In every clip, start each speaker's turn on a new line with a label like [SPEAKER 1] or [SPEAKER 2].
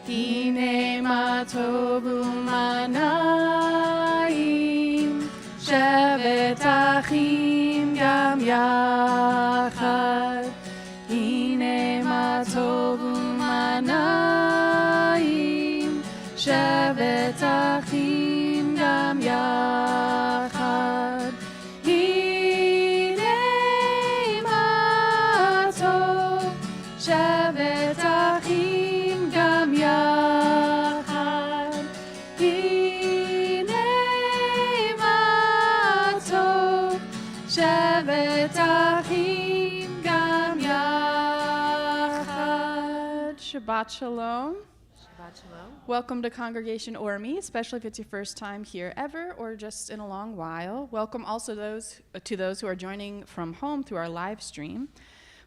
[SPEAKER 1] הנה מה טוב ומה נעים, שבת אחים גם יחד. הנה מה טוב ומה נעים, שבת אחים גם יחד. הנה מה טוב, שבת אחים גם יחד. הנה מה טוב, שבת אחים גם יחד. Shabbat Shalom.
[SPEAKER 2] Shabbat Shalom.
[SPEAKER 1] Welcome to Congregation Ormi, especially if it's your first time here ever or just in a long while. Welcome also to those who are joining from home through our live stream.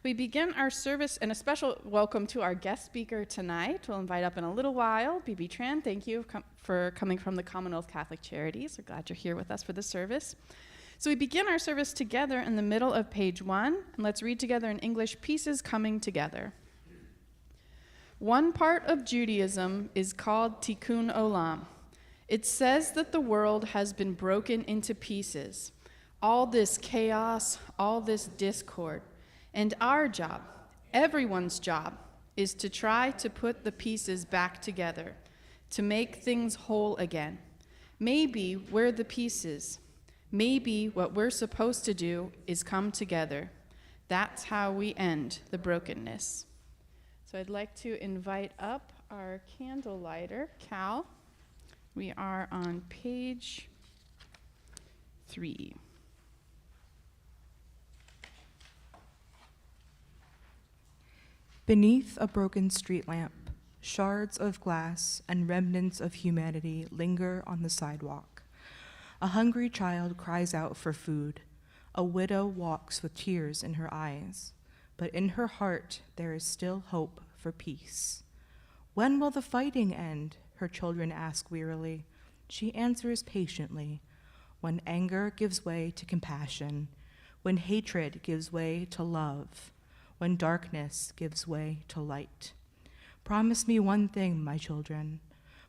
[SPEAKER 1] We begin our service, and a special welcome to our guest speaker tonight. We'll invite up in a little while, Bibi Tran. Thank you for coming from the Commonwealth Catholic Charities. We're glad you're here with us for the service. So we begin our service together in the middle of page 1, and let's read together in English, Pieces Coming Together. One part of Judaism is called Tikkun Olam. It says that the world has been broken into pieces. All this chaos, all this discord. And our job, everyone's job, is to try to put the pieces back together, to make things whole again. Maybe we're the pieces. Maybe what we're supposed to do is come together. That's how we end the brokenness. So I'd like to invite up our candle lighter, Cal. We are on page 3.
[SPEAKER 3] Beneath a broken street lamp, shards of glass and remnants of humanity linger on the sidewalk. A hungry child cries out for food. A widow walks with tears in her eyes. But in her heart, there is still hope for peace. When will the fighting end? Her children ask wearily. She answers patiently. When anger gives way to compassion, when hatred gives way to love, when darkness gives way to light. Promise me one thing, my children.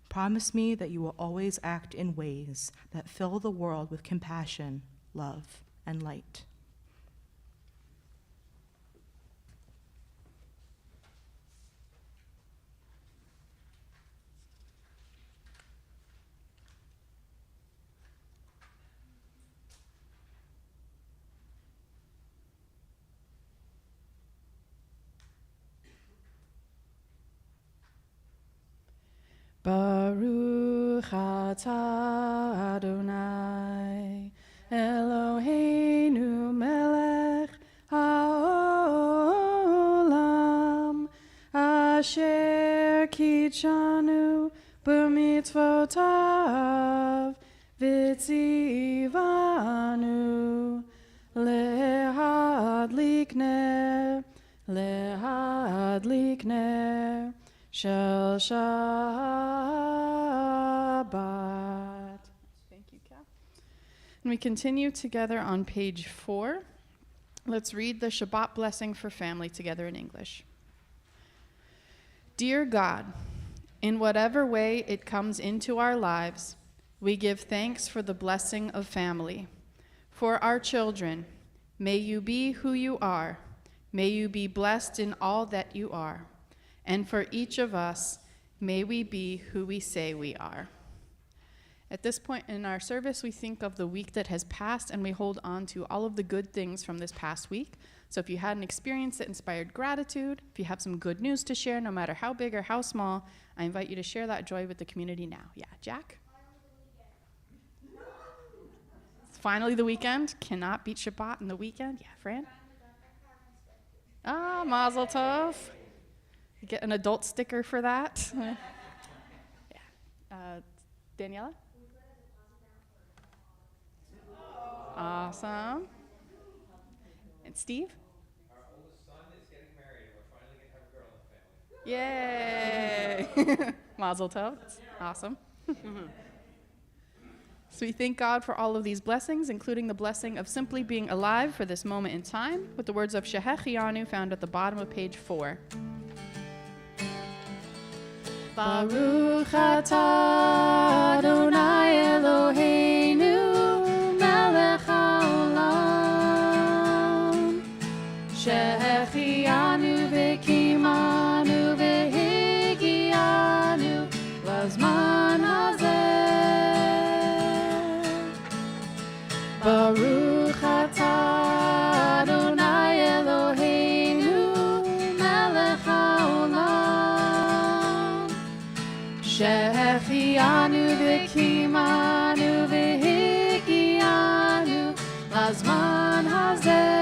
[SPEAKER 3] Promise me that you will always act in ways that fill the world with compassion, love, and light.
[SPEAKER 1] Baruch atah Adonai Eloheinu melech haolam asher kitshanu b'mitzvotav v'tzivanu lehadlik ner Shel Shabbat. Thank you, Kat. And we continue together on page 4. Let's read the Shabbat blessing for family together in English. Dear God, in whatever way it comes into our lives, we give thanks for the blessing of family. For our children, may you be who you are. May you be blessed in all that you are. And for each of us, may we be who we say we are. At this point in our service, we think of the week that has passed, and we hold on to all of the good things from this past week. So if you had an experience that inspired gratitude, if you have some good news to share, no matter how big or how small, I invite you to share that joy with the community now. Yeah, Jack? It's finally the weekend. Cannot beat Shabbat in the weekend. Yeah, Fran? Ah, Mazel Tov. Get an adult sticker for that. Yeah. Daniela? Awesome. And Steve?
[SPEAKER 4] Our oldest son is getting married, and we're finally going to have a girl in the family.
[SPEAKER 1] Yay! Mazel Tov. Awesome. So we thank God for all of these blessings, including the blessing of simply being alive for this moment in time, with the words of Shehechianu found at the bottom of page 4. Baruch atah Adonai Eloheinu melech haolam shehechianu v'kimanu v'higianu lazman hazeh. Baruch atah Adonai Eloheinu melech haolam shehechianu v'kimanu v'higianu lazman hazeh.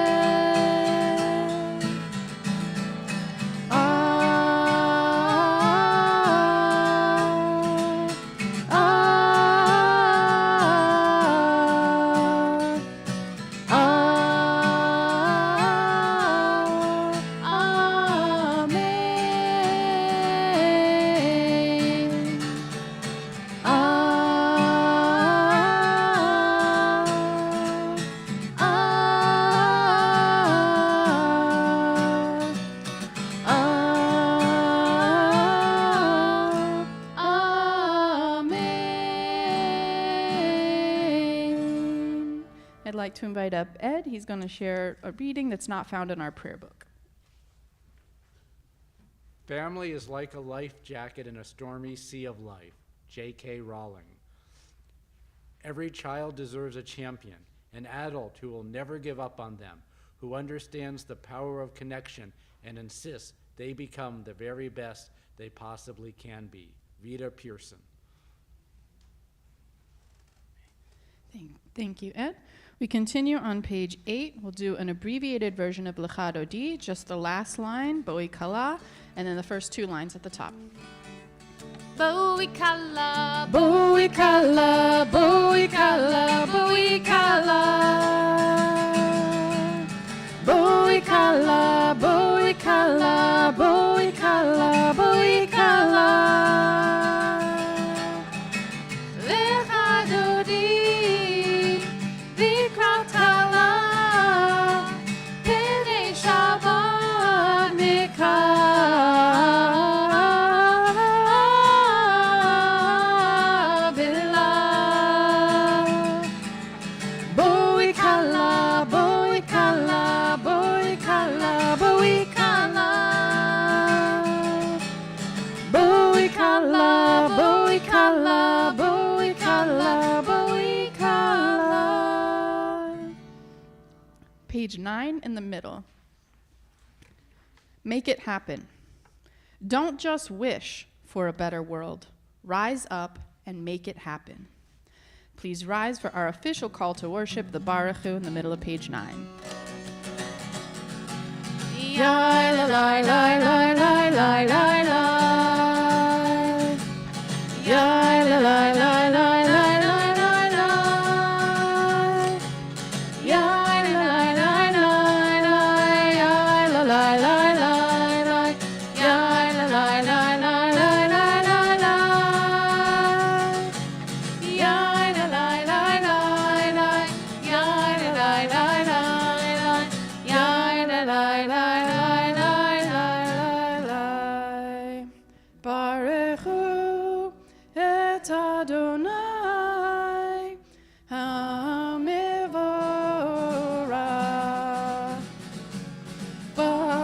[SPEAKER 1] I'd like to invite up Ed. He's going to share a reading that's not found in our prayer book.
[SPEAKER 4] Family is like a life jacket in a stormy sea of life. J.K. Rowling. Every child deserves a champion, an adult who will never give up on them, who understands the power of connection and insists they become the very best they possibly can be. Vida Pearson.
[SPEAKER 1] Thank you, Ed. We continue on page 8. We'll do an abbreviated version of L'chad Odi, just the last line, Boi Kala, and then the first 2 lines at the top.
[SPEAKER 2] Boi kala,
[SPEAKER 1] Boi Kala, Boi Kala, Boi Kala. Boi Kala, Boi Kala, Boi Kala, Boi Kala.
[SPEAKER 2] L'chad Odi, Vikrat Kala, Pnei Shabbat Mikabela.
[SPEAKER 1] Boi Kala, Boi Kala, Boi Kala, Boi Kala. Boi Kala, Boi Kala, Boi Kala, Boi Kala. Page 9 in the middle. Make it happen. Don't just wish for a better world. Rise up and make it happen. Please rise for our official call to worship, the Baruch Hu, in the middle of page 9. Yai la la la la la la la la. Yai la la la la la la la la. Yai la la la la la. Yai la la la la la. Yai la la la la la la la la. Yai la la la la la. Yai la la la la la. Yai la la la la la. Baruch Hu et Adonai HaMevorach. Baruch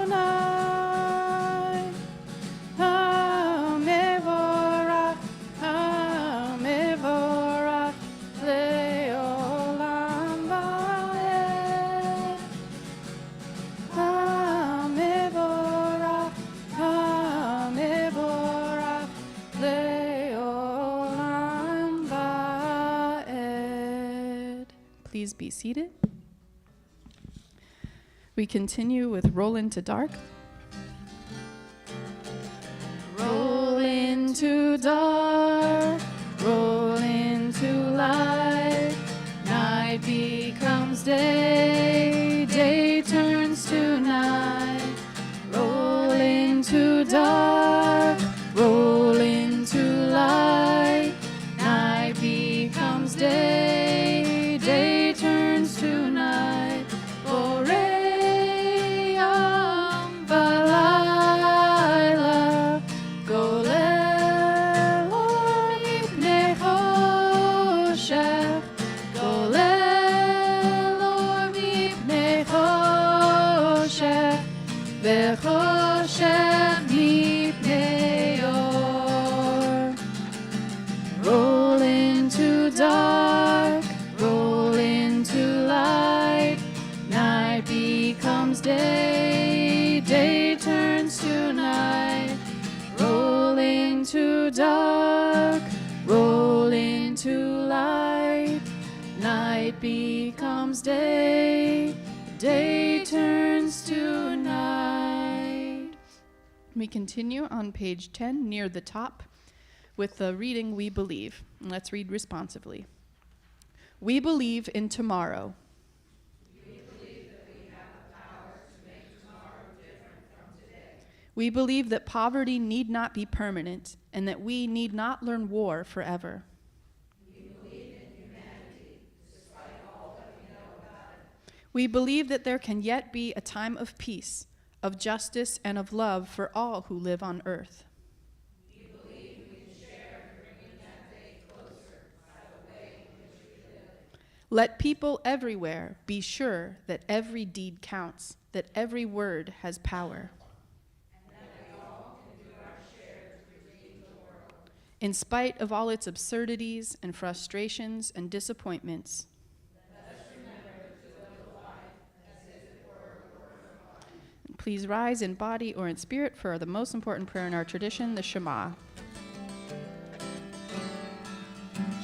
[SPEAKER 1] Adonai HaMevorach, HaMevorach le'olam va'ed. HaMevorach, HaMevorach le'olam va'ed. Please be seated. We continue with Roll Into Dark. Roll into dark, roll into light. Night becomes day, day turns to night. Roll into dark, roll into light. Night becomes day, day turns to night.
[SPEAKER 2] comes day, day turns to night, rolling to dark, rolling to light. Night becomes day, day turns to night.
[SPEAKER 1] We continue on page 10 near the top with the reading We Believe. And let's read responsively. We believe in tomorrow. We believe that poverty need not be permanent and that we need not learn war forever. We believe that there can yet be a time of peace, of justice, and of love for all who live on earth. Let people everywhere be sure that every deed counts, that every word has power. In spite of all its absurdities and frustrations and disappointments, please rise in body or in spirit for the most important prayer in our tradition, the Shema.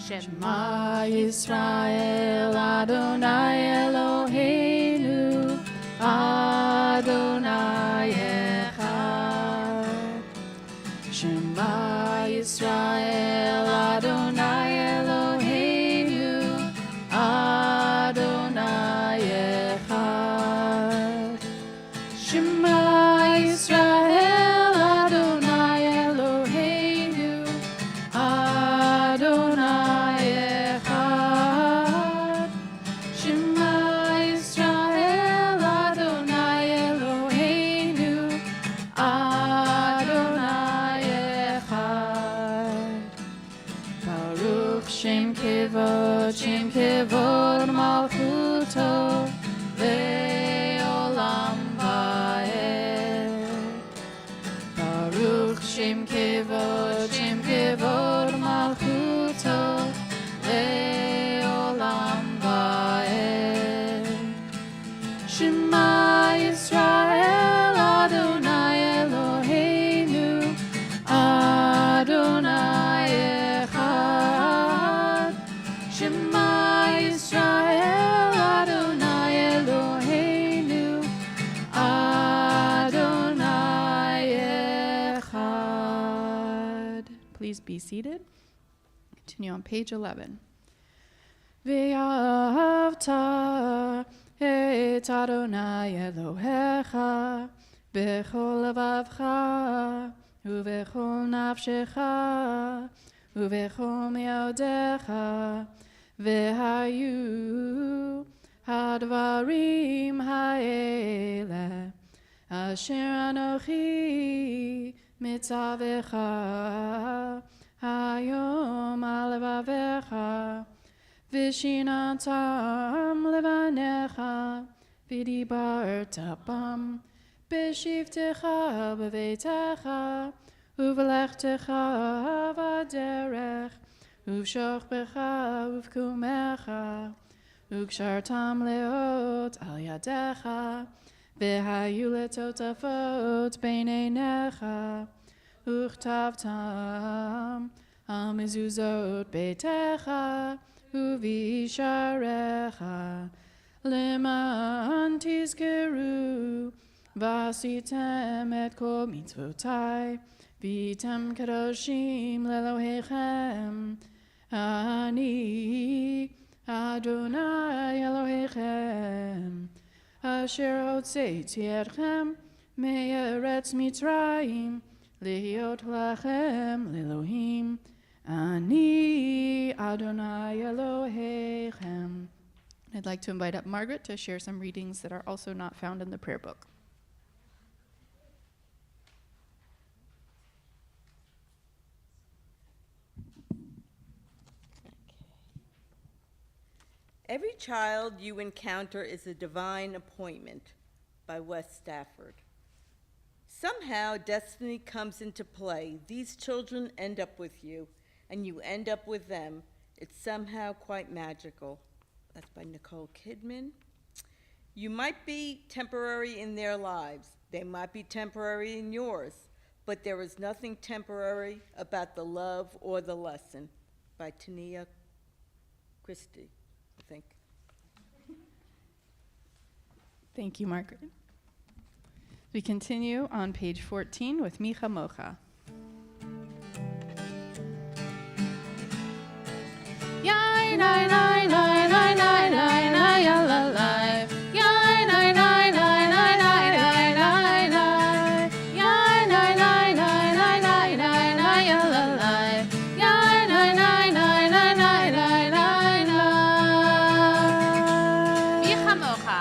[SPEAKER 2] Shema Yisrael Adonai Eloheinu Adonai Echad. Shema Yisrael Adonai Eloheinu Adonai Echad. Shema Yisrael Adonai Eloheinu Adonai Echad. Shema Yisrael Adonai Eloheinu Adonai Echad. Baruch Shem Kevod Malchuto Le'olam Va'ed. Baruch Shem Kevod Malchuto Le'olam Va'ed. Shema Yisrael Adonai Eloheinu Adonai Echad. Shema Yisrael Adonai Eloheinu Adonai Echad.
[SPEAKER 1] Please be seated. Continue on page 11. Ve'ahavta et Adonai Elohecha bechol levavcha uvechol nafshecha uvechol meodecha vehayu hadvarim ha'ele asher anochi mitzavecha hayom alevavecha v'shinatam levanecha v'dibarta bam b'shivtecha b'veitecha uv'lechtecha v'derech uv'shochbecha uv'kumecha ug'shartam leot al yadecha v'hayu letotafot b'neinecha uchtavtam al mezuzot beitecha uvisharecha leman tizkeru vasitem et kol mitzvotai vitem kadoshim lelohechem ani Adonai Elohechem asher hotzeiti etchem me'eretz Mitzrayim liot lachem lelohim Ani Adonai Elohechem. I'd like to invite up Margaret to share some readings that are also not found in the prayer book.
[SPEAKER 5] Every child you encounter is a divine appointment, by Wes Stafford. Somehow destiny comes into play. These children end up with you, and you end up with them. It's somehow quite magical. That's by Nicole Kidman. You might be temporary in their lives. They might be temporary in yours, but there is nothing temporary about the love or the lesson. By Tania Christie, I think.
[SPEAKER 1] Thank you, Margaret. We continue on page 14 with Micha Mocha.
[SPEAKER 2] Yai, nai, nai, nai, nai, nai, nai, nai, ya, la, la. Yai, nai, nai, nai, nai, nai, nai, nai, nai. Yai, nai, nai, nai, nai, nai, nai, nai, ya, la, la. Yai, nai, nai, nai, nai, nai, nai, nai, nai. Micha Mocha.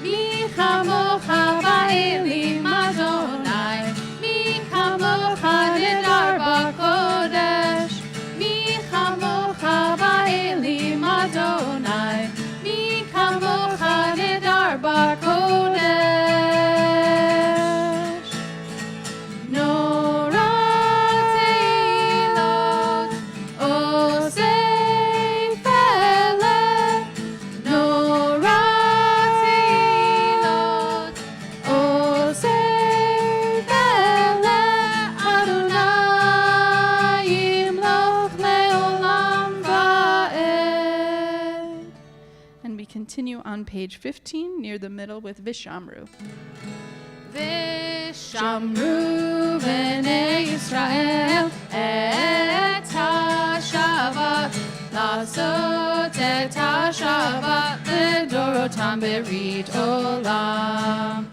[SPEAKER 2] Micha Mocha ba'elim Adonai. Micha Mocha nidar b'kodesh. Micha Mocha ba'elim Adonai. Micha Mocha nidar b'kodesh. Nora teilot osei feleh. Nora teilot osei feleh. Adonai yimloch leolam va'ed.
[SPEAKER 1] And we continue on page 15 near the middle with Vishamru.
[SPEAKER 2] Vishamru b'nei Yisrael et ha-Shabbat לעשות את השבת לדורותם ברית עולם.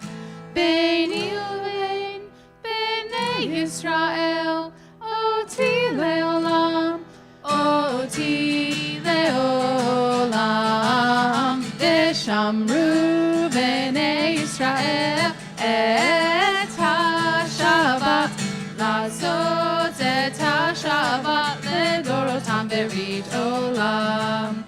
[SPEAKER 2] ביני ובין בני ישראל אותי לעולם, אותי לעולם. ושמרו בני ישראל את השבת לעשות את השבת לדורותם ברית עולם.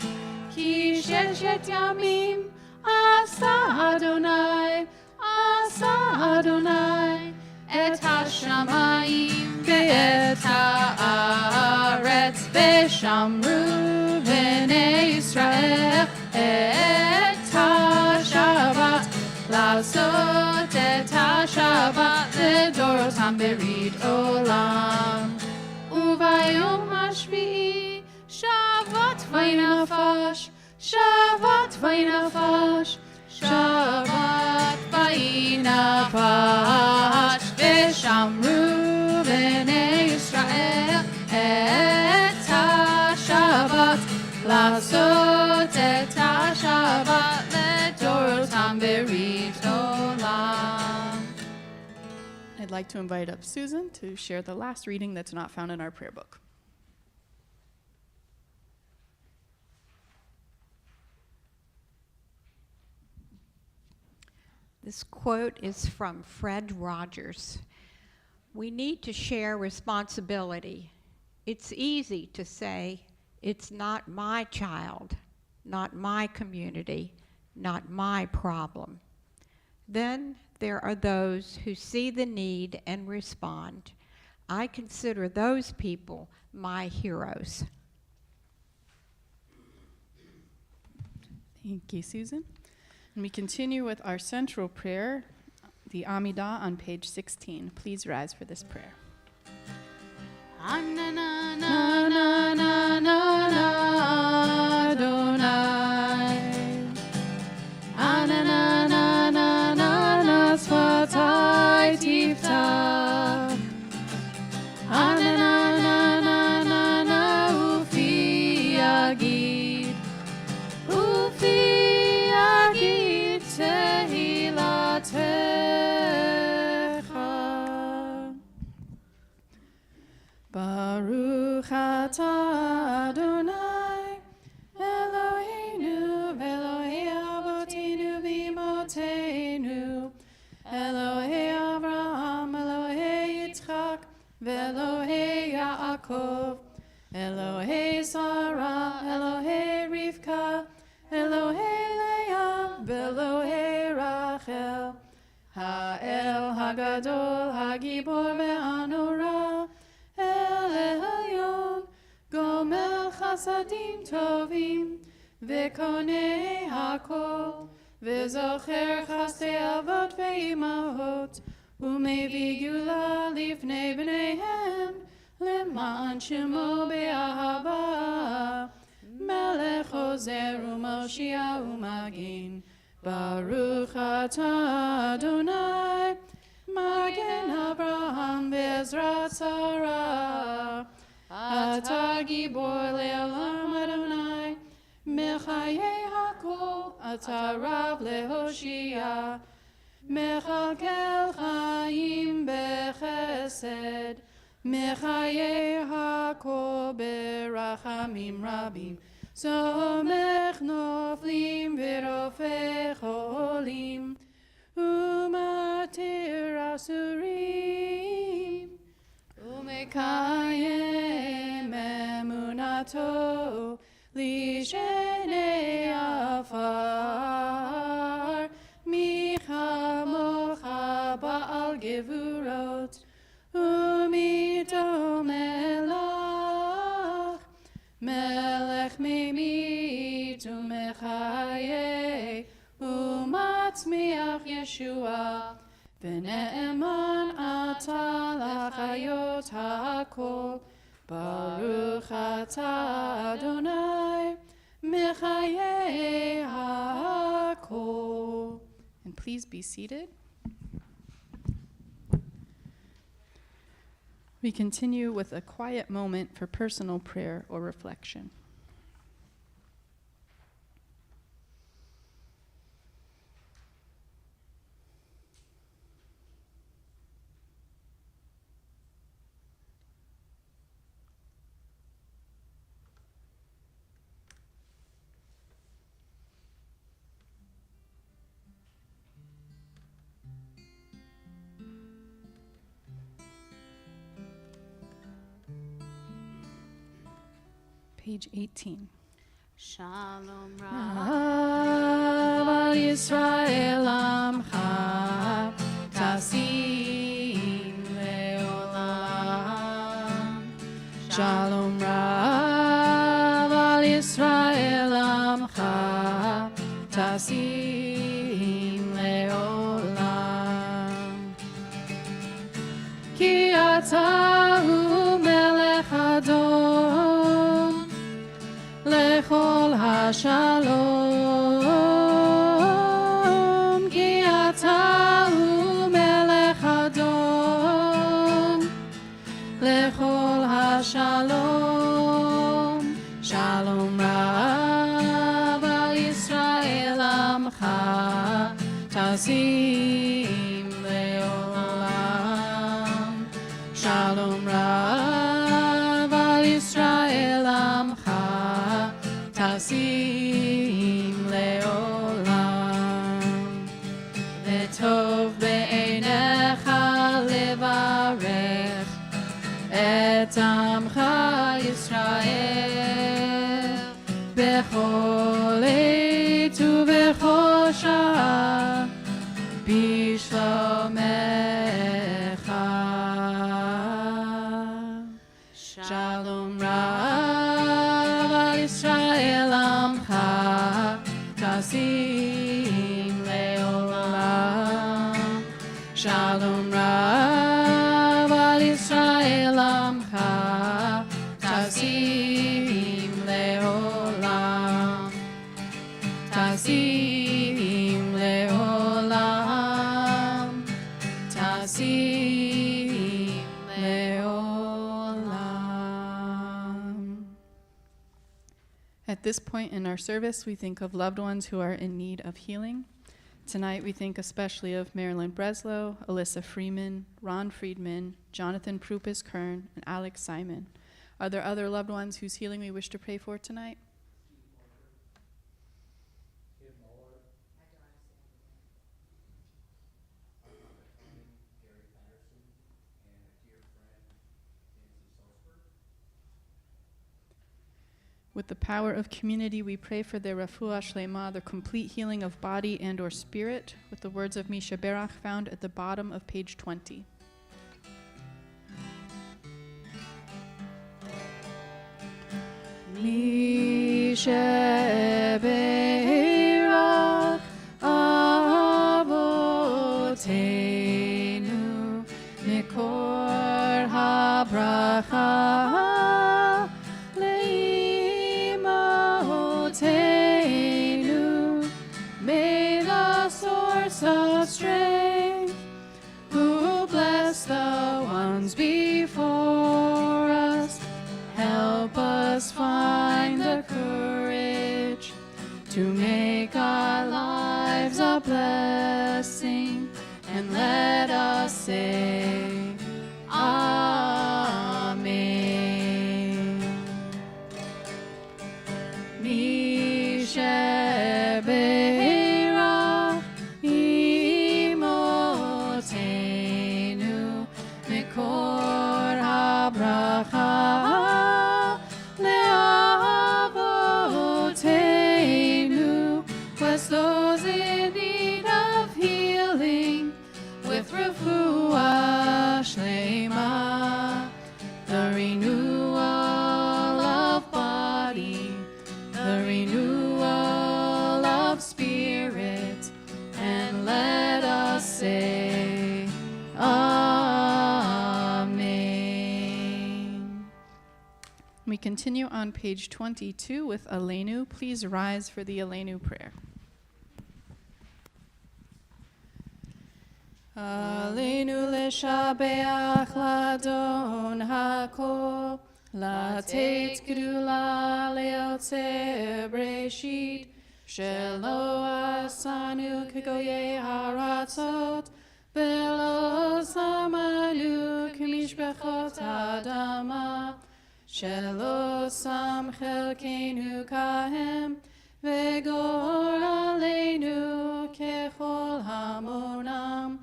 [SPEAKER 2] כי ששת ימים עשה אדוני, עשה אדוני את השמיים ואת הארץ. ושמרו בני ישראל את השבת לעשות את השבת לדורותם ברית עולם. וביום השביעי שבת וינפש, שבת וינפש, שבת וינפש. ושמרו בני ישראל את השבת לעשות את השבת לדורותם ברית עולם.
[SPEAKER 1] I'd like to invite up Susan to share the last reading that's not found in our prayer book.
[SPEAKER 6] This quote is from Fred Rogers. We need to share responsibility. It's easy to say, it's not my child, not my community, not my problem. Then there are those who see the need and respond. I consider those people my heroes.
[SPEAKER 1] Thank you, Susan. And we continue with our central prayer, the Amidah on page 16. Please rise for this prayer.
[SPEAKER 2] שפתי תפתח, ופי יגיד, תהילתך. ברוך אתה אדוני אלוהינו ואלוהי אבותינו ואמותינו, אלוהי אברהם, אלוהי יצחק ואלוהי יעקב, אלוהי שרה, אלוהי רבקה, אלוהי לאה ואלוהי רחל, האל הגדול, הגיבור והנורא, אל העליון, גומל חסדים טובים וקונה הכל,
[SPEAKER 1] וזוכר חסדי אבות ואימהות, ומביא גאולה לפני בניהם, למען שמו באהבה. מלך עוזר ומושיע ומגן, ברוך אתה אדוני, מגן אברהם בעזרת שרה. אתה גיבור לעולם אדוני, מחיי הכל אתה רב להושיע. מכלכל חיים בחסד, מחיי הכל ברחמים רבים. סומך נופלים ורופא חולים, ומתיר אסורים, ומקיים אמונתו לשני עפר. מי כמוך בעל גבורות, ומי דומה לך, מלך ממית ומחיה, ומצמיח ישועה, ונאמן אתה לחיות הכל. ברוך אתה אדוני, מחיי הכל. And please be seated. We continue with a quiet moment for personal prayer or reflection. Page 18.
[SPEAKER 2] Shalom Rab.
[SPEAKER 1] Al Yisrael Amcha Tasim Leolam. Shalom Rav Al Yisrael Amcha Tasim Leolam. Ki ata hu melech Adon lechol hashalom. Ki ata hu melech Adon lechol hashalom. Shalom Rav al Yisrael Amcha Tasim Leolam. Shalom Rav al Yisrael Amcha Tasim Leolam. V'tov be'einecha levarech et Amcha Yisrael bechol עת ובכל שעה בשלומך. שלום רב על ישראל עמך תשים לעולם. שלום רב על ישראל עמך תשים לעולם. תשים לעולם. תשים לעולם. At this point in our service, we think of loved ones who are in need of healing. Tonight, we think especially of Marilyn Breslow, Alyssa Freeman, Ron Friedman, Jonathan Prupis-Kern, and Alex Simon. Are there other loved ones whose healing we wish to pray for tonight? With the power of community, we pray for their refuah shlema, the complete healing of body and or spirit, with the words of Misha Berach found at the bottom of page 20. Misha Berach source of strength, who bless the ones before us. Help us find the courage to make our lives a blessing, and let us say, Amen. Mi shebeirach imotenu mikor habracha leavotenu. Bless those in need of healing with refuah shlema, the renewal of body, the renewal of spirit, and let us say, Amen. We continue on page 22 with Aleinu. Please rise for the Aleinu prayer. Aleinu leshabeach ladon hakol, latet gedula leotze breshit, shelo asanu kegoye haratzot, velo samalu kemishbechot adama, shelo sam chelkenu kahem, vegor aleinu kechol hamonam,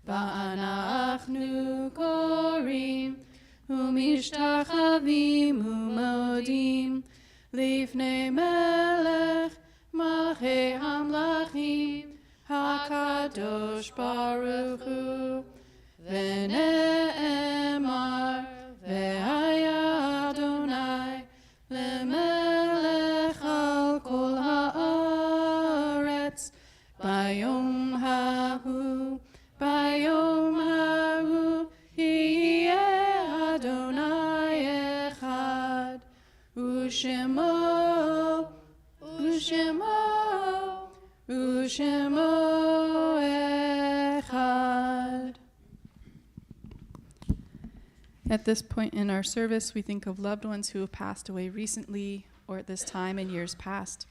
[SPEAKER 1] ואנחנו קוראים ומשתחווים ומודים לפני מלך מלכי המלכים הקדוש ברוך הוא, ונאמר והיה אדוני למלך על כל הארץ ביום ההוא. ביום ההוא יהיה אדוני אחד, ושמו אחד. At this point in our service, we think of loved ones who have passed away recently or at this time in years past.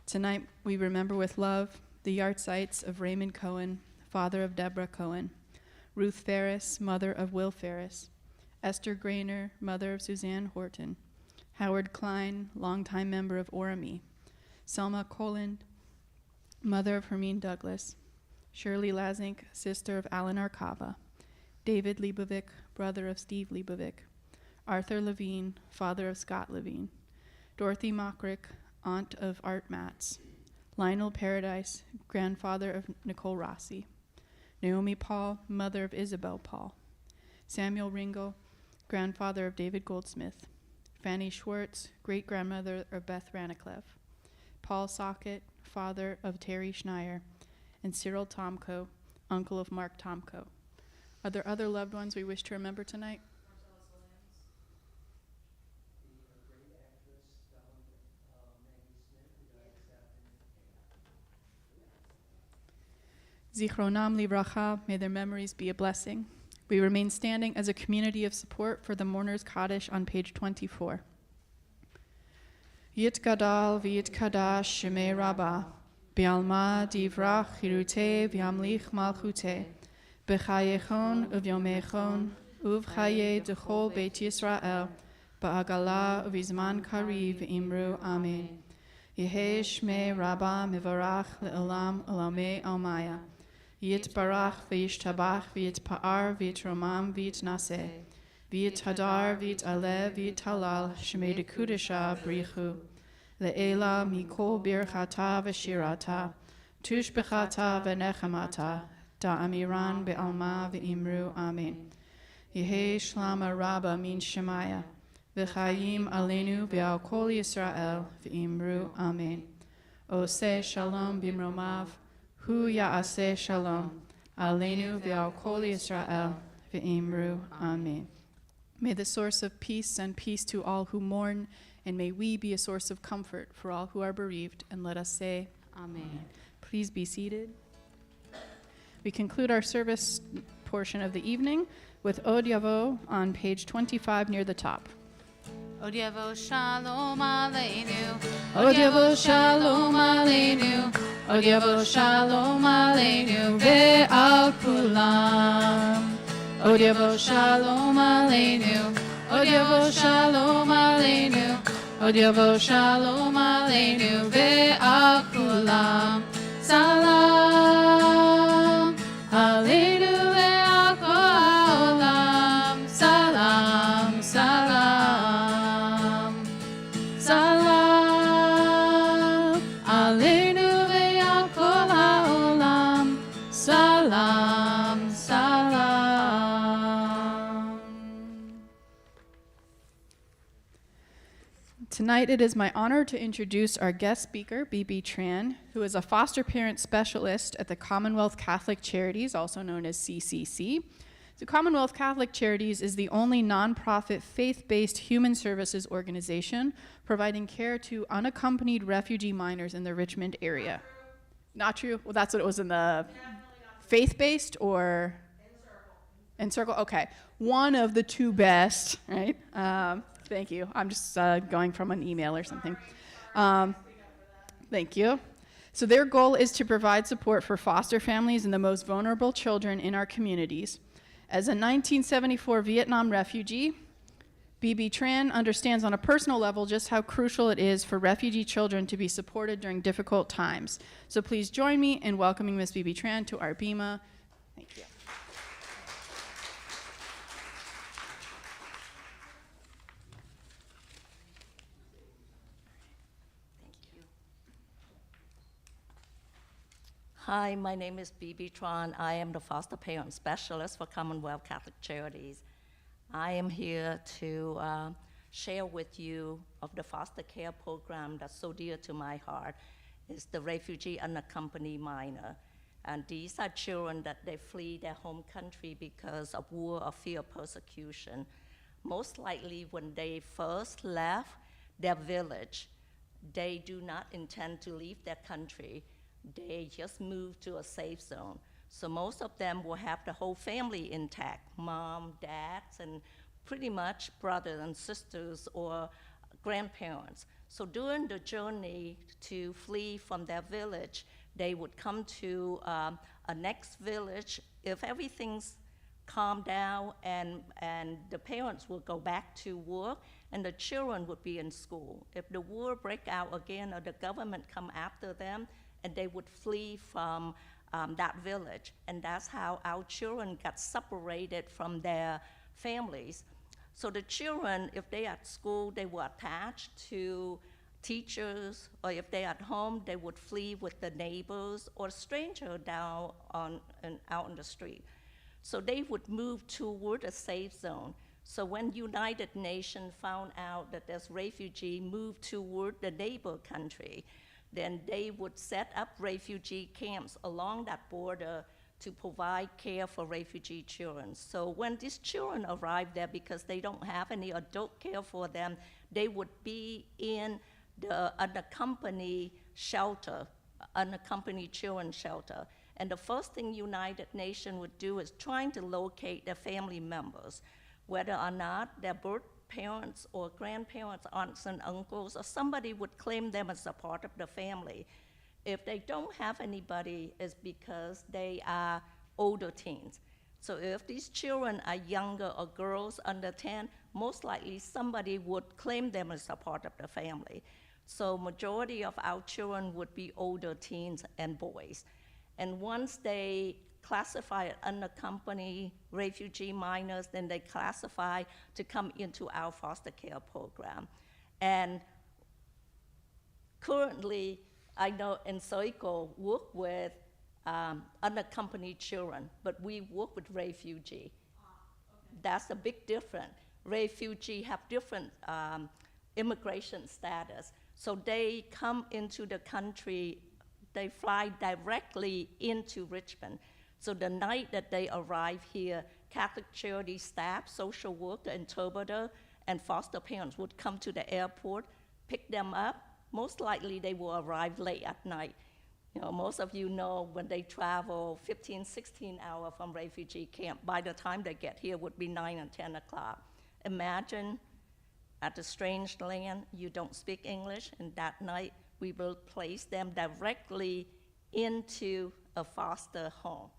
[SPEAKER 1] Tonight, we remember with love the yahrzeits of Raymond Cohen, father of Deborah Cohen, Ruth Ferris, mother of Will Ferris, Esther Grainer, mother of Suzanne Horton, Howard Klein, longtime member of Oramy, Selma Coland, mother of Hermine Douglas, Shirley Lazink, sister of Alan Arkava, David Leibovic, brother of Steve Leibovic, Arthur Levine, father of Scott Levine, Dorothy Mockrick, aunt of Art Matz, Lionel Paradise, grandfather of Nicole Rossi, Naomi Paul, mother of Isabel Paul, Samuel Ringo, grandfather of David Goldsmith, Fanny Schwartz, great-grandmother of Beth Raniclev, Paul Sockett, father of Terry Schneier, and Cyril Tomko, uncle of Mark Tomko. Are there other loved ones we wish to remember tonight? Zichronam livracha, may their memories be a blessing. We remain standing as a community of support for the Mourners Kaddish on page 24. Yit gadal v'yit kadash shemei rabbah, bi'alma divrach chirute v'yamlich malchute, b'chayechon uvyomechon, uvchaye dechol beit Yisrael, ba'agala uvizman kari v'imru amen. Yehei shmei rabbah mivarach le'olam olamei almaya. Yitbarach v'yishtabach v'yitpa'ar v'yitromam v'yitnaseh, v'yithadar v'yit'aleh v'yithalal shemei dekudesha brichu, le'ela mikol birchata v'shirata, tushbechata v'nechamata, da'amiran be'alma v'imru amen. Yehei shlama rabba min shemaya, v'chayim aleinu v'al kol Yisrael v'imru amen. Oseh shalom bimromav, Hu ya'aseh shalom, aleinu v'al kol Yisrael, v'imru amen. May the source of peace send peace to all who mourn, and may we be a source of comfort for all who are bereaved, and let us say, Amen. Please be seated. We conclude our service portion of the evening with Od Yavo on page 25 near the top.
[SPEAKER 2] Od Yavo Shalom Aleinu.
[SPEAKER 1] Od Yavo Shalom Aleinu. Od Yavo Shalom Aleinu ve'al kulam. Od Yavo Shalom Aleinu. Od Yavo Shalom Aleinu. Od Yavo Shalom Aleinu ve'al kulam. Salam Aleinu ve'al kol ha'olam. Salam, salam. Salam Aleinu ve'al kol ha'olam. Salam, salam. Tonight it is my honor to introduce our guest speaker, Bibi Tran, who is a foster parent specialist at the Commonwealth Catholic Charities, also known as CCC. The Commonwealth Catholic Charities is the only nonprofit faith-based human services organization providing care to unaccompanied refugee minors in the Richmond area. Not true? Well, that's what it was in the faith-based or? In circle, okay. One of the two best, right? Thank you. I'm just going from an email or something. Thank you. So their goal is to provide support for foster families and the most vulnerable children in our communities. As a 1974 Vietnam refugee, Bibi Tran understands on a personal level just how crucial it is for refugee children to be supported during difficult times. So please join me in welcoming Ms. Bibi Tran to our Bima. Thank you.
[SPEAKER 7] Hi, my name is Bibi Tran. I am the foster parent specialist for Commonwealth Catholic Charities. I am here to share with you of the foster care program that's so dear to my heart. It's the refugee unaccompanied minor. And these are children that they flee their home country because of war or fear of persecution. Most likely when they first left their village, they do not intend to leave their country. They just move to a safe zone. So most of them will have the whole family intact, mom, dads, and pretty much brothers and sisters or grandparents. So during the journey to flee from their village, they would come to a next village. If everything's calmed down and the parents will go back to work and the children would be in school. If the war break out again or the government come after them, and they would flee from that village. And that's how our children got separated from their families. So the children, if they at school, they were attached to teachers, or if they at home, they would flee with the neighbors or stranger down out in the street. So they would move toward a safe zone. So when United Nations found out that this refugee moved toward the neighbor country, then they would set up refugee camps along that border to provide care for refugee children. So when these children arrive there, because they don't have any adult care for them, they would be in the unaccompanied shelter, unaccompanied children shelter. And the first thing United Nations would do is trying to locate their family members, whether or not their birth parents or grandparents, aunts and uncles, or somebody would claim them as a part of the family. If they don't have anybody, it's because they are older teens. So if these children are younger or girls under 10, most likely somebody would claim them as a part of the family. So majority of our children would be older teens and boys. And once they classify unaccompanied refugee minors, then they classify to come into our foster care program. And currently, I know Ensoico work with unaccompanied children, but we work with refugee. That's a big difference. Refugee have different immigration status. So they come into the country, they fly directly into Richmond. So the night that they arrive here, Catholic Charity staff, social worker, interpreter, and foster parents would come to the airport, pick them up. Most likely they will arrive late at night. You know, most of you know when they travel 15, 16 hours from refugee camp, by the time they get here would be 9 and 10 o'clock. Imagine at a strange land, you don't speak English, and that night we will place them directly into a foster home.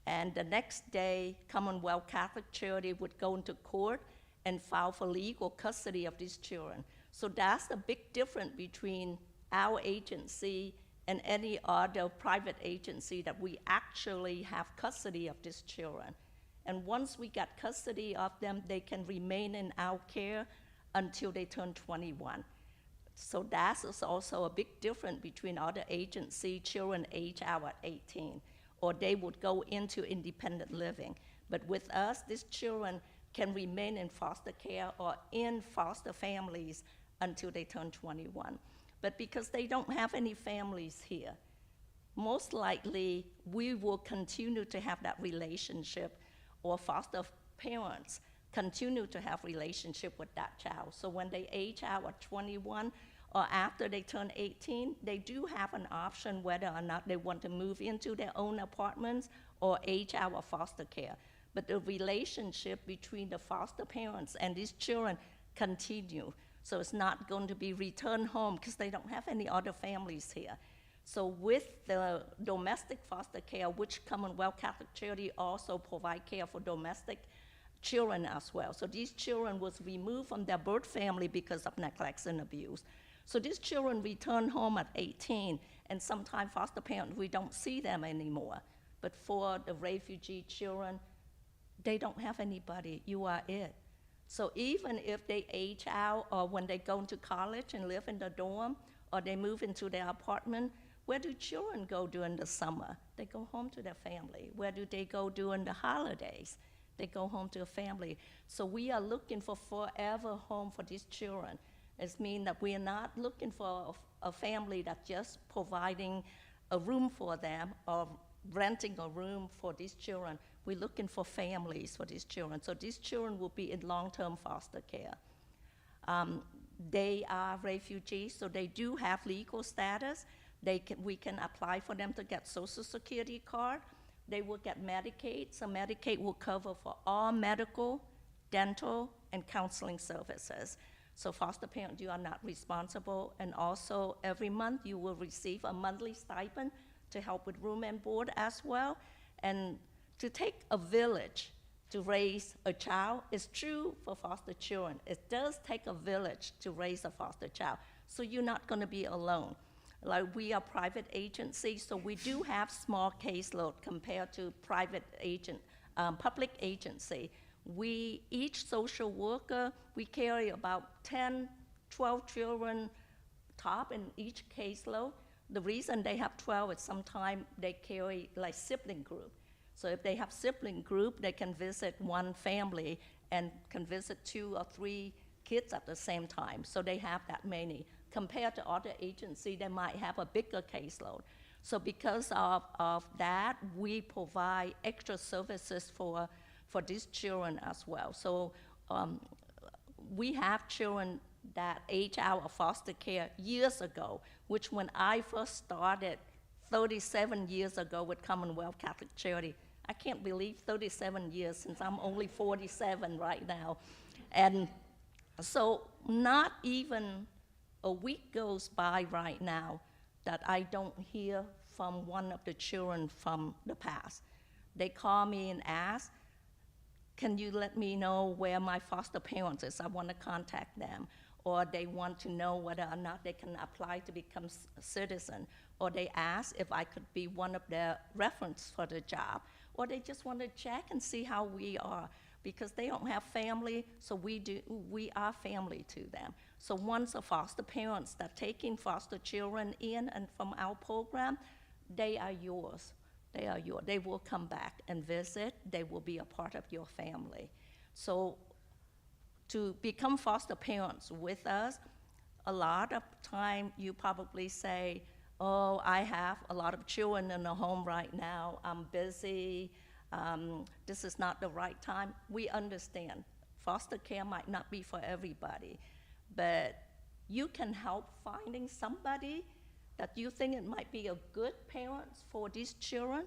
[SPEAKER 7] And the next day, Commonwealth Catholic Charity would go into court and file for legal custody of these children. So that's the big difference between our agency and any other private agency, that we actually have custody of these children. And once we get custody of them, they can remain in our care until they turn 21. So that is also a big difference between other agency, children age out at 18, or they would go into independent living. But with us, these children can remain in foster care or in foster families until they turn 21. But because they don't have any families here, most likely we will continue to have that relationship, or foster parents continue to have relationship with that child. So when they age out at 21 or after they turn 18, they do have an option whether or not they want to move into their own apartments or age out of foster care. But the relationship between the foster parents and these children continue. So it's not going to be returned home because they don't have any other families here. So with the domestic foster care, which Commonwealth Catholic Charity also provide care for domestic children as well. So these children was removed from their birth family because of neglect and abuse. So these children return home at 18, and sometimes foster parents, we don't see them anymore. But for the refugee children, they don't have anybody. You are it. So even if they age out, or when they go into college and live in the dorm, or they move into their apartment, where do children go during the summer? They go home to their family. Where do they go during the holidays? They go home to a family. So we are looking for forever home for these children. It means that we are not looking for a family that's just providing a room for them or renting a room for these children. We're looking for families for these children. So these children will be in long-term foster care. They are refugees, so they do have legal status. We can apply for them to get Social Security card. They will get Medicaid, so Medicaid will cover for all medical, dental, and counseling services. So foster parents, you are not responsible, and also every month you will receive a monthly stipend to help with room and board as well. And to take a village to raise a child is true for foster children. It does take a village to raise a foster child, so you're not gonna be alone. Like, we are private agency, so we do have small caseload compared to private public agency. Each social worker, we carry about 10, 12 children top in each caseload. The reason they have 12 is sometimes they carry like sibling group. So if they have sibling group, they can visit one family and can visit 2 or 3 kids at the same time. So they have that many. Compared to other agencies, they might have a bigger caseload. So because of that, we provide extra services for these children as well. So we have children that age out of foster care years ago, which when I first started 37 years ago with Commonwealth Catholic Charity, I can't believe 37 years since I'm only 47 right now. And so not even a week goes by right now that I don't hear from one of the children from the past. They call me and ask, can you let me know where my foster parents is? I want to contact them. Or they want to know whether or not they can apply to become a citizen. Or they ask if I could be one of their reference for the job. Or they just want to check and see how we are. Because they don't have family, so we are family to them. So once a foster parents that taking foster children in and from our program, they are yours. They are yours. They will come back and visit. They will be a part of your family. So to become foster parents with us, a lot of time you probably say, oh, I have a lot of children in the home right now. I'm busy. This is not the right time. We understand. Foster care might not be for everybody, but you can help finding somebody that you think it might be a good parents for these children,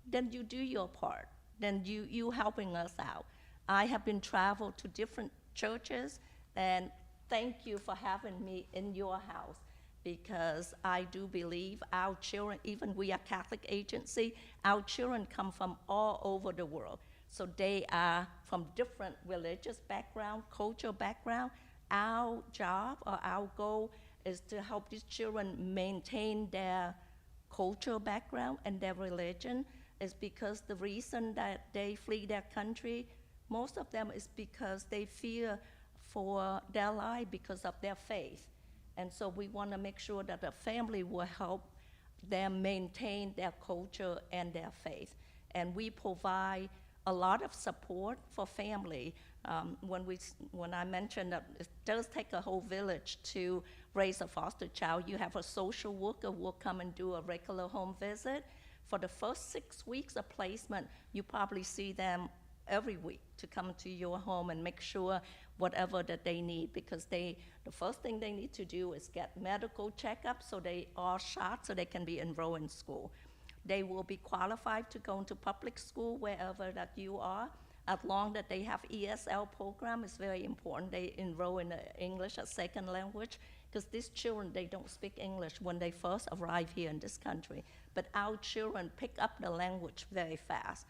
[SPEAKER 7] then you do your part. Then you helping us out. I have been traveled to different churches, and thank you for having me in your house, because I do believe our children, even we are Catholic agency, our children come from all over the world. So they are from different religious background, cultural background. Our job or our goal is to help these children maintain their cultural background and their religion, is because the reason that they flee their country, most of them is because they fear for their life because of their faith. And so we want to make sure that the family will help them maintain their culture and their faith. And we provide a lot of support for family. When I mentioned that it does take a whole village to raise a foster child, you have a social worker will come and do a regular home visit. For the first 6 weeks of placement, you probably see them every week to come to your home and make sure whatever that they need, because the first thing they need to do is get medical checkups so they are shot so they can be enrolled in school. They will be qualified to go into public school wherever that you are, as long that they have ESL program. It's very important they enroll in English as second language, because these children, they don't speak English when they first arrive here in this country. But our children pick up the language very fast.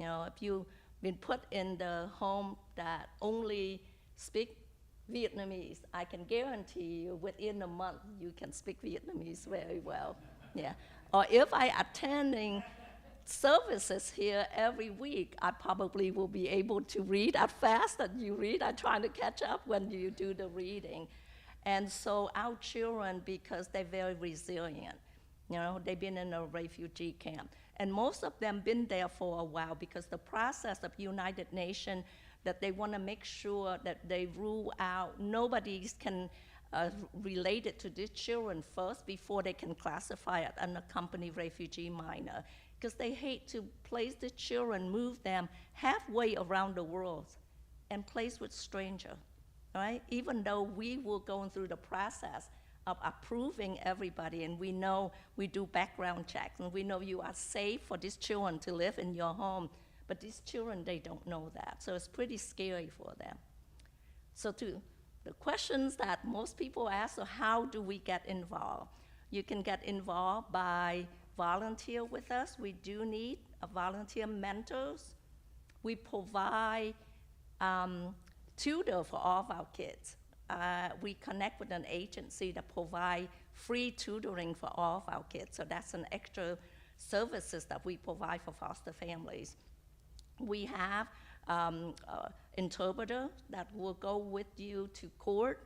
[SPEAKER 7] If you've been put in the home that only speak Vietnamese, I can guarantee you within a month you can speak Vietnamese very well. Yeah. Or if I attending services here every week, I probably will be able to read as fast as you read. I'm trying to catch up when you do the reading. And so our children, because they're very resilient, they've been in a refugee camp. And most of them been there for a while, because the process of United Nations, that they want to make sure that they rule out nobody can relate it to these children first before they can classify it an unaccompanied refugee minor, because they hate to place the children, move them halfway around the world and place with strangers, right? Even though we were going through the process of approving everybody, and we know we do background checks, and we know you are safe for these children to live in your home, but these children, they don't know that, so it's pretty scary for them. So the questions that most people ask, so how do we get involved? You can get involved by volunteer with us. We do need volunteer mentors. We provide tutor for all of our kids. We connect with an agency that provide free tutoring for all of our kids. So that's an extra services that we provide for foster families. We have interpreter that will go with you to court,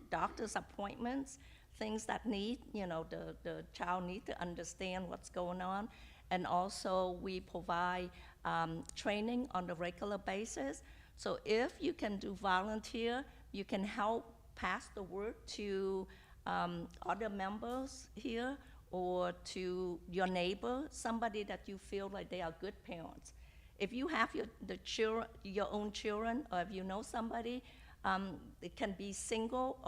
[SPEAKER 7] doctor's appointments, things that need, the child need to understand what's going on. And also we provide training on a regular basis. So if you can do volunteer, you can help pass the word to other members here, or to your neighbor, somebody that you feel like they are good parents. If you have your own children, or if you know somebody, it can be single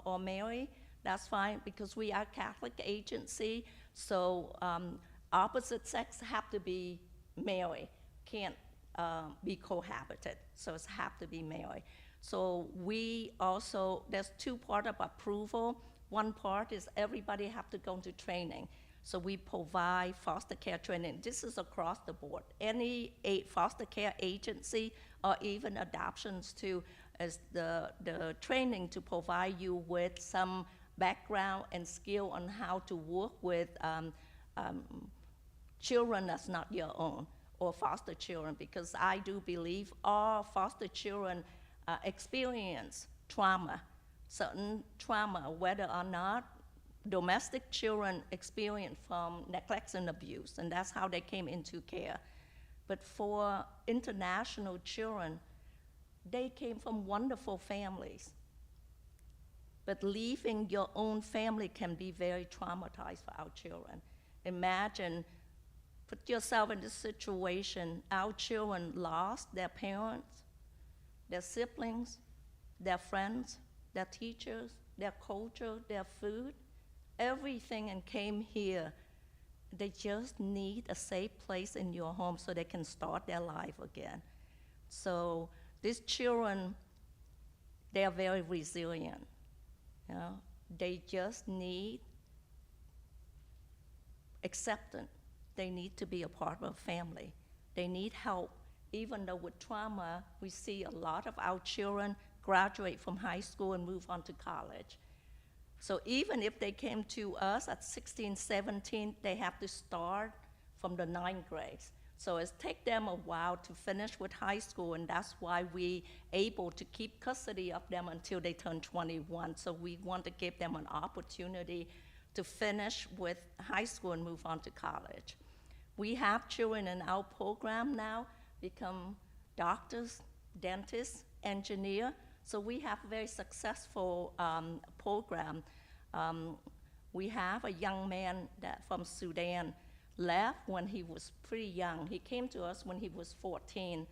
[SPEAKER 7] or married, that's fine, because we are Catholic agency, so opposite sex have to be married, can't be cohabited, so it have to be married. So we also, there's two parts of approval. One part is everybody have to go to training. So we provide foster care training. This is across the board. Any foster care agency, or even adoptions too, is the training to provide you with some background and skill on how to work with children that's not your own, or foster children, because I do believe all foster children experience trauma, certain trauma, whether or not domestic children experience from neglect and abuse, and that's how they came into care. But for international children, they came from wonderful families. But leaving your own family can be very traumatized for our children. Imagine, put yourself in this situation, our children lost their parents, their siblings, their friends, their teachers, their culture, their food. everything and came here. They just need a safe place in your home so they can start their life again. So these children, they are very resilient. You know? They just need acceptance. They need to be a part of a family. They need help. Even though with trauma, we see a lot of our children graduate from high school and move on to college. So even if they came to us at 16, 17, they have to start from the 9th grade. So it takes them a while to finish with high school, and that's why we able to keep custody of them until they turn 21. So we want to give them an opportunity to finish with high school and move on to college. We have children in our program now become doctors, dentists, engineers. So we have a very successful program. We have a young man that from Sudan left when he was pretty young. He came to us when he was 14.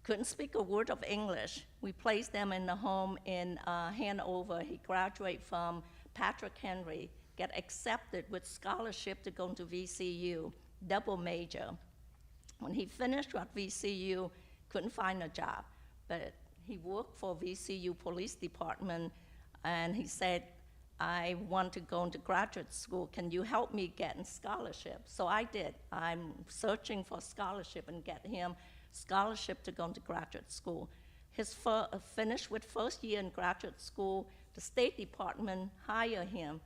[SPEAKER 7] Couldn't speak a word of English. We placed them in a home in Hanover. He graduated from Patrick Henry, got accepted with scholarship to go to VCU, double major. When he finished at VCU, couldn't find a job, but he worked for VCU Police Department, and he said, I want to go into graduate school. Can you help me get a scholarship? So I did. I'm searching for scholarship and get him scholarship to go into graduate school. His finished with first year in graduate school, the State Department hired him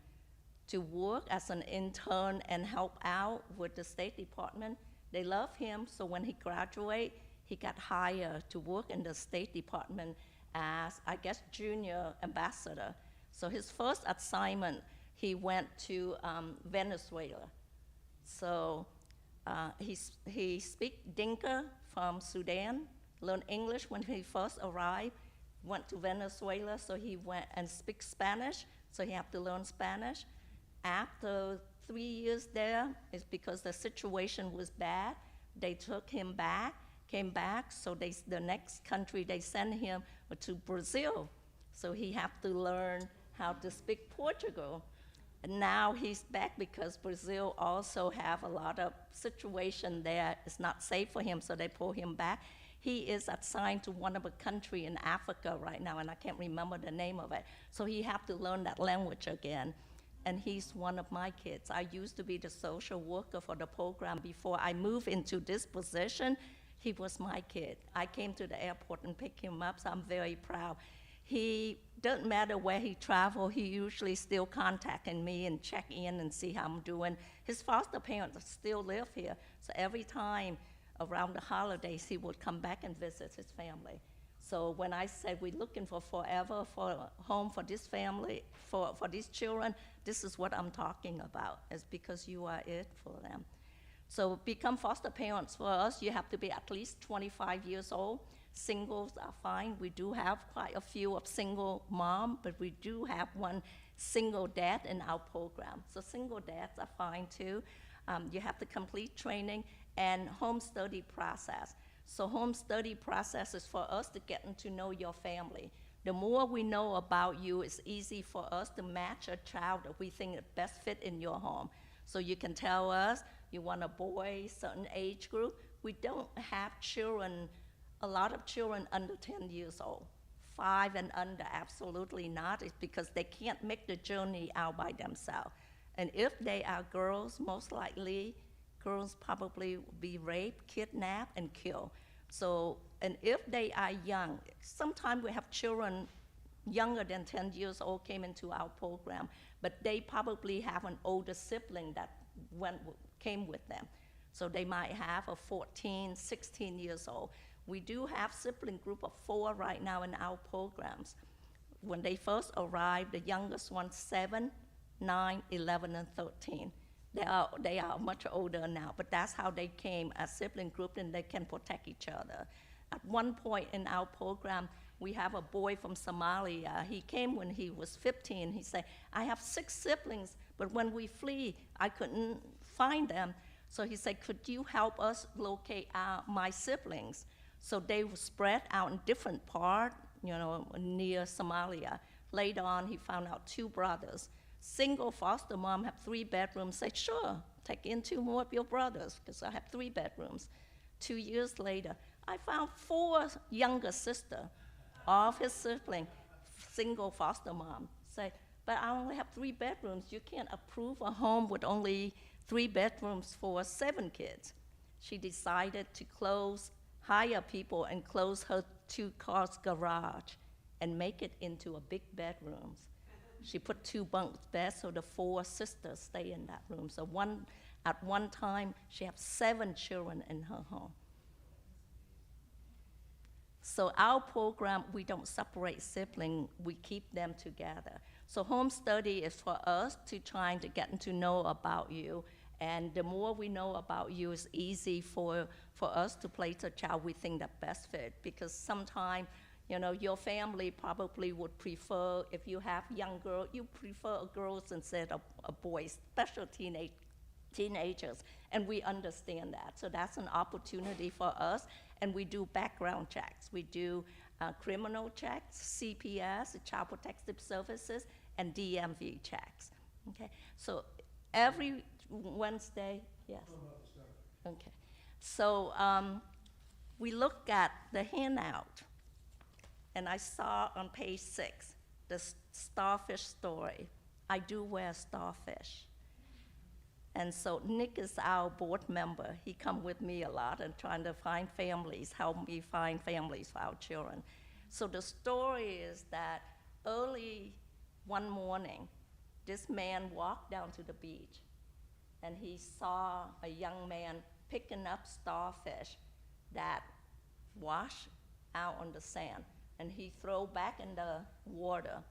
[SPEAKER 7] to work as an intern and help out with the State Department. They love him, so when he graduated, he got hired to work in the State Department as, I guess, junior ambassador. So his first assignment, he went to Venezuela. So he speaks Dinka from Sudan, learned English when he first arrived, went to Venezuela, so he went and speaks Spanish, so he had to learn Spanish. After 3 years there, it's because the situation was bad, they took him back, came back, so the next country they sent him to Brazil. So he had to learn how to speak Portugal. And now he's back because Brazil also have a lot of situation there. It's not safe for him, so they pull him back. He is assigned to one of a country in Africa right now, and I can't remember the name of it. So he have to learn that language again. And he's one of my kids. I used to be the social worker for the program before I moved into this position. He was my kid. I came to the airport and picked him up, so I'm very proud. He doesn't matter where he traveled, he usually still contacting me and check in and see how I'm doing. His foster parents still live here, so every time around the holidays, he would come back and visit his family. So when I said we're looking for forever for a home for this family, for these children, this is what I'm talking about. It's because you are it for them. So become foster parents for us, you have to be at least 25 years old. Singles are fine. We do have quite a few of single mom, but we do have one single dad in our program. So single dads are fine too. You have to complete training and home study process. So home study process is for us to get to know your family. The more we know about you, it's easy for us to match a child that we think is best fit in your home. So you can tell us you want a boy, certain age group. We don't have children, a lot of children under 10 years old. 5 and under, absolutely not. It's because they can't make the journey out by themselves. And if they are girls, most likely, girls probably will be raped, kidnapped, and killed. So, and if they are young, sometimes we have children younger than 10 years old came into our program, but they probably have an older sibling that came with them. So they might have a 14, 16 years old. We do have sibling group of 4 right now in our programs. When they first arrived, the youngest one's 7, 9, 11, and 13. They are much older now, but that's how they came as sibling group, and they can protect each other. At one point in our program, we have a boy from Somalia. He came when he was 15. He said, I have 6 siblings, but when we flee, I couldn't find them. So he said, could you help us locate my siblings? So they were spread out in different parts, near Somalia. Later on, he found out 2 brothers. Single foster mom have 3 bedrooms. Say, sure, take in 2 more of your brothers, because I have 3 bedrooms. 2 years later, I found 4 younger sister of his sibling, single foster mom. Say, but I only have 3 bedrooms. You can't approve a home with only 3 bedrooms for 7 kids. She decided to hire people and close her 2-car garage and make it into a big bedrooms. She put 2 bunk beds so the 4 sisters stay in that room. So at one time, she had 7 children in her home. So our program, we don't separate siblings, we keep them together. So home study is for us to try to get to know about you, and the more we know about you, it's easy for us to place a child we think that best fit, because sometimes, your family probably would prefer, if you have young girls, you prefer girls instead of boys, especially teenagers, and we understand that. So that's an opportunity for us, and we do background checks. We do criminal checks, CPS, Child Protective Services, and DMV checks. Okay, so every Wednesday, yes. Okay, so we look at the handout, and I saw on page 6 the starfish story. I do wear starfish. And so Nick is our board member. He come with me a lot and trying to find families, help me find families for our children. So the story is that early one morning, this man walked down to the beach, and he saw a young man picking up starfish that wash out on the sand, and he throw back in the water.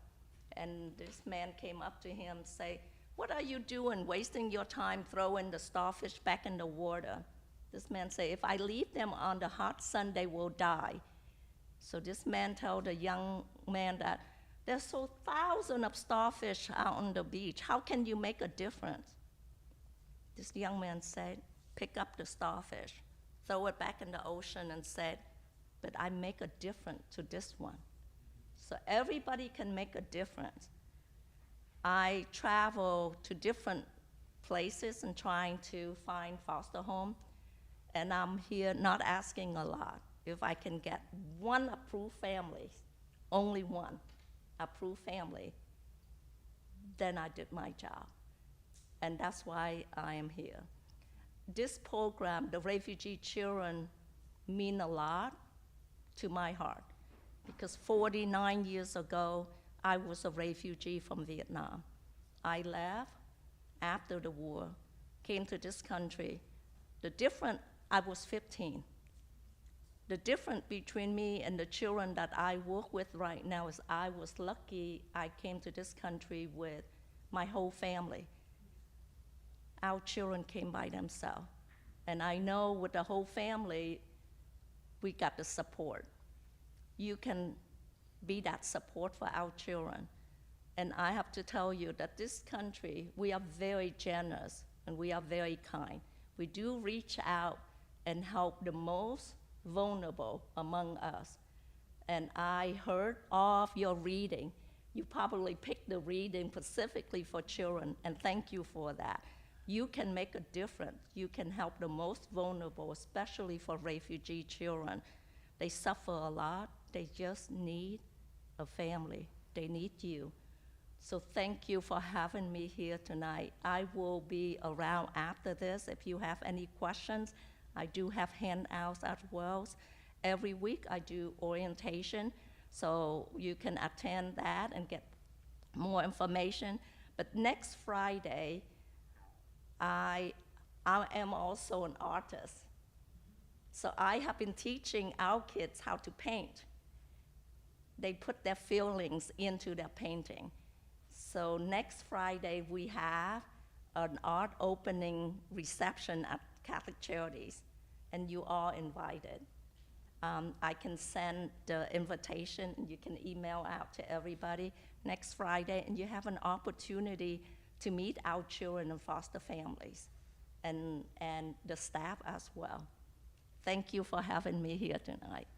[SPEAKER 7] And this man came up to him and say, "What are you doing, wasting your time throwing the starfish back in the water?" This man said, "If I leave them on the hot sun, they will die." So this man told the young man that there's so thousands of starfish out on the beach. How can you make a difference? This young man said, "Pick up the starfish, throw it back in the ocean," and said, "But I make a difference to this one." So everybody can make a difference. I travel to different places and trying to find foster home, and I'm here not asking a lot. If I can get one approved family, only one approved family, then I did my job. And that's why I am here. This program, the refugee children, mean a lot to my heart, because 49 years ago, I was a refugee from Vietnam. I left after the war, came to this country. I was 15. The difference between me and the children that I work with right now is I was lucky I came to this country with my whole family. Our children came by themselves. And I know with the whole family, we got the support. You can be that support for our children. And I have to tell you that this country, we are very generous and we are very kind. We do reach out and help the most vulnerable among us. And I heard all of your reading. You probably picked the reading specifically for children, and thank you for that. You can make a difference. You can help the most vulnerable, especially for refugee children. They suffer a lot. They just need a family. They need you. So thank you for having me here tonight. I will be around after this if you have any questions. I do have handouts as well. Every week I do orientation, so you can attend that and get more information. But next Friday, I am also an artist. So I have been teaching our kids how to paint. They put their feelings into their painting. So next Friday, we have an art opening reception at Catholic Charities, and you are invited. I can send the invitation, and you can email out to everybody next Friday, and you have an opportunity to meet our children and foster families, and the staff as well. Thank you for having me here tonight.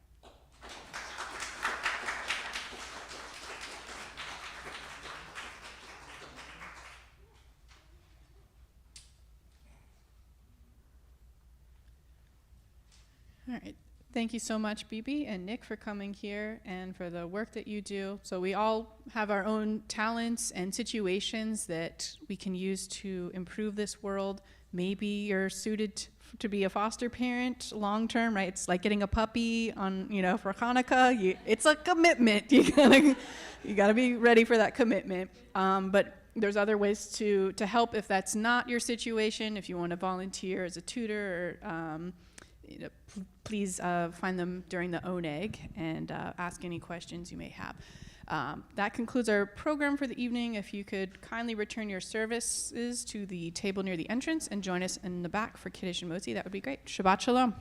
[SPEAKER 1] All right. Thank you so much, Bibi and Nick, for coming here and for the work that you do. So we all have our own talents and situations that we can use to improve this world. Maybe you're suited to be a foster parent long term, right? It's like getting a puppy on, for Hanukkah. It's a commitment. You gotta be ready for that commitment. But there's other ways to help if that's not your situation. If you want to volunteer as a tutor, or please find them during the ONEG and ask any questions you may have. That concludes our program for the evening. If you could kindly return your services to the table near the entrance and join us in the back for Kiddush and Motzi, that would be great. Shabbat Shalom.